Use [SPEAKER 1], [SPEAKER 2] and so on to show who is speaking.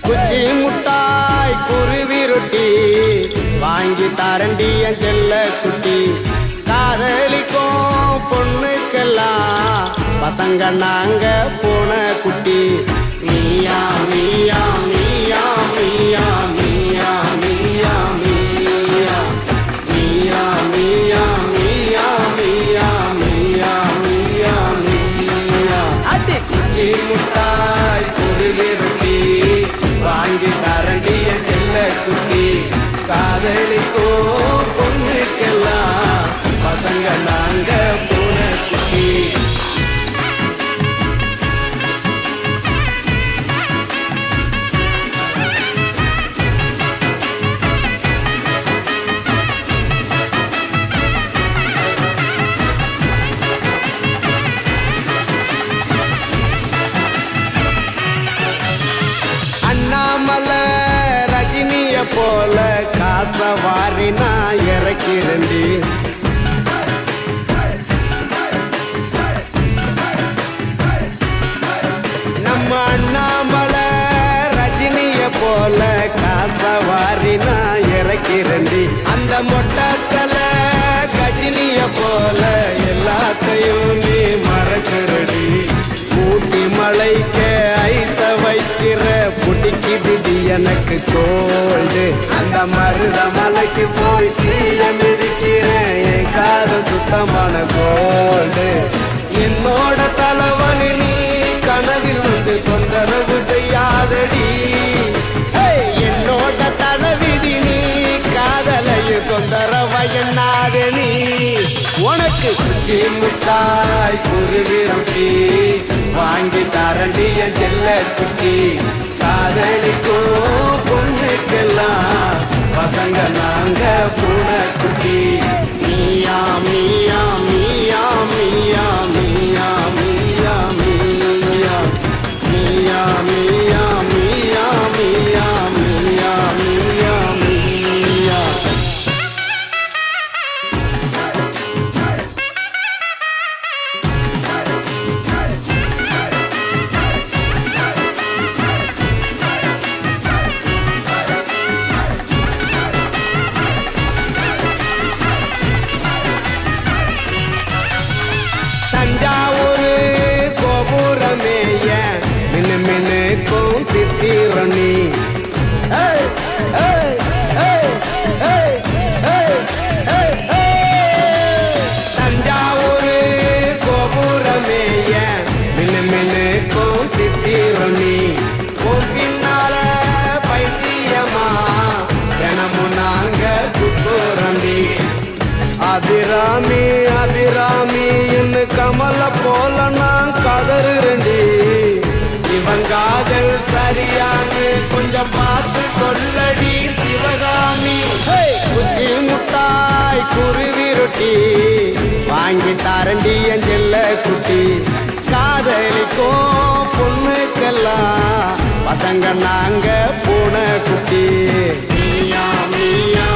[SPEAKER 1] குச்சி முட்டாய் குருவி ரொட்டி வாங்கி தரண்டி என் செல்ல குட்டி காதலிக்கும் பொண்ணுக்கெல்லாம் பசங்க நாங்க போன குட்டி நீயா நீயா நீயா நீயா நீயா நீயா நீயா நீயா நீயா நீயா நீயா நீயா நீயா நீயா அடி குச்சி முட்டாய் குருவி ரொட்டி வாங்கி தரண்டிய செல்ல குட்டி காதலிக்கோ பொண்ணுக்கெல்லாம் பசங்க நாங்க போன குட்டி அண்ணாமலை ரஜினிய போல காச வாரி நான் இறக்கிறண்டி நம்ம அண்ணாமலை ரஜினிய போல காச வாரி நான் இறக்கிறண்டி அந்த மொட்டத்தல கஜினிய போல எல்லாத்தையும் நீ மறக்கிறடி ஊட்டி மலைக்க ஐச வைக்கிற பிடிக்குதுடி எனக்கு கோல்டு அந்த மருத மலைக்கு போய் தீய மிதிக்கிறேன் என் காதல் சுத்தமான கோல்டு என்னோட தலைவலி நீ கனவில் வந்து தொந்தரவு செய்யாதடி என்னோட தலைவிதி நீ காதலையும் தொந்தரவு எண்ணாத நீ உனக்கு குச்சி முட்டாய் குருவி ரொட்டி வாங்கி தரண்டிய செல்ல குட்டி காதலிக்கோ பொண்ணுக்கெல்லாம் பசங்க நாங்க பூன குட்டி நீயா மீயா மீயா மீயா மீயா மீயா மீயா மீயா மீயா மீயா மீயா மீயா மீயா மீயா தஞ்சாவூரு கோபுரமேய மின்னு மின்னுக்கும் சித்திரணி தஞ்சாவூரு கோபுரமேய மின்னு மின்னுக்கும் சித்திரணி பின்னால பைத்தியமா தினமும் நாங்க சுத்துறண்டி அபிராமி அபிராமி இன்னு கமல போல நான் கதறுறண்டி இவன் காதல் சரியானு கொஞ்சம் பார்த்து சொல்லடி சிவகாமி குச்சி முட்டாய் குருவி ரொட்டி வாங்கி தரண்டி என் செல்ல குட்டி காதலிக்கும் பொண்ணுக்கெல்லாம் பசங்க நாங்க போன குட்டி நீயா நீயா